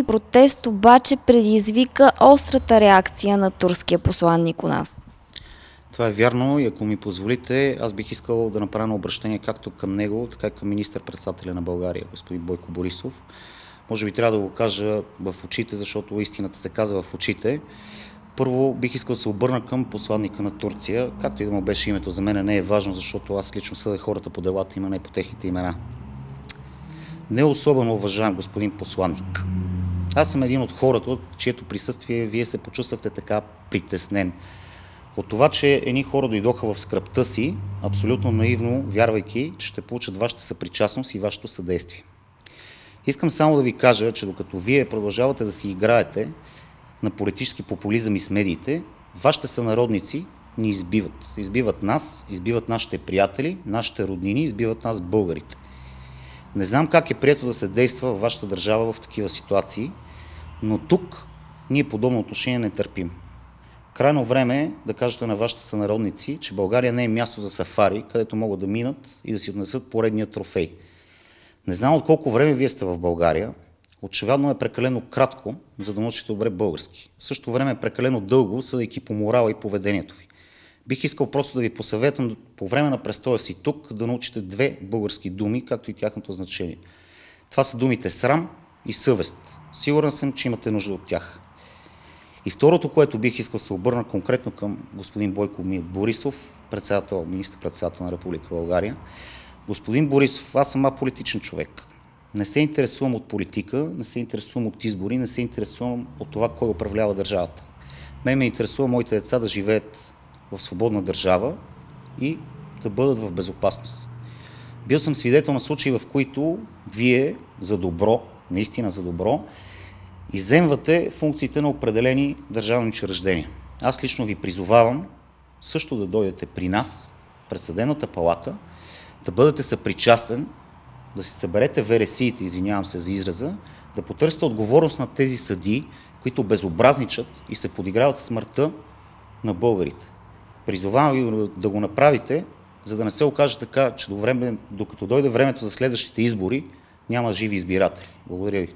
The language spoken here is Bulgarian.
Протест обаче предизвика острата реакция на турския посланник у нас. Това е вярно и ако ми позволите, аз бих искал да направя едно обръщение както към него, така и към министър-председателя на България, господин Бойко Борисов. Може би трябва да го кажа в очите, защото истината се казва в очите. Първо бих искал да се обърна към посланника на Турция, както и да му беше името, за мен не е важно, защото аз лично съдя хората по делата им, а не по техните имена. Не особено уважаем господин посланник. Аз съм един от хората, от чието присъствие вие се почувствахте така притеснен. От това, че едни хора дойдоха в скръбта си, абсолютно наивно, вярвайки, че ще получат вашата съпричастност и вашето съдействие. Искам само да ви кажа, че докато вие продължавате да си играете на политически популизъм и с медиите, вашите сънародници ни избиват. Избиват нас, избиват нашите приятели, нашите роднини, избиват нас българите. Не знам как е прието да се действа във вашата държава в такива ситуации, но тук ние подобно отношение не търпим. Крайно време е да кажете на вашите сънародници, че България не е място за сафари, където могат да минат и да си отнесат поредния трофей. Не знам от колко време вие сте в България, очевидно е прекалено кратко, за да научите добре български. В същото време е прекалено дълго, съдейки по морала и поведението ви. Бих искал просто да ви посъветвам по време на престоя си тук да научите две български думи, както и тяхното значение. Това са думите срам и съвест. Сигурен съм, че имате нужда от тях. И второто, което бих искал да се обърна конкретно към господин Бойко Борисов, министър-председател на Република България. Господин Борисов, аз съм аполитичен човек. Не се интересувам от политика, не се интересувам от избори, не се интересувам от това кой управлява държавата. Ме интересува моите деца да живеят в свободна държава и да бъдат в безопасност. Бил съм свидетел на случаи, в които вие за добро, наистина за добро, изземвате функциите на определени държавни учреждения. Аз лично ви призовавам също да дойдете при нас, пред Съдебната палата, да бъдете съпричастен, да си съберете вересиите, извинявам се за израза, да потърсите отговорност на тези съдии, които безобразничат и се подиграват със смъртта на българите. Призовавам ви да го направите, за да не се окаже така, че докато дойде времето за следващите избори, няма живи избиратели. Благодаря ви.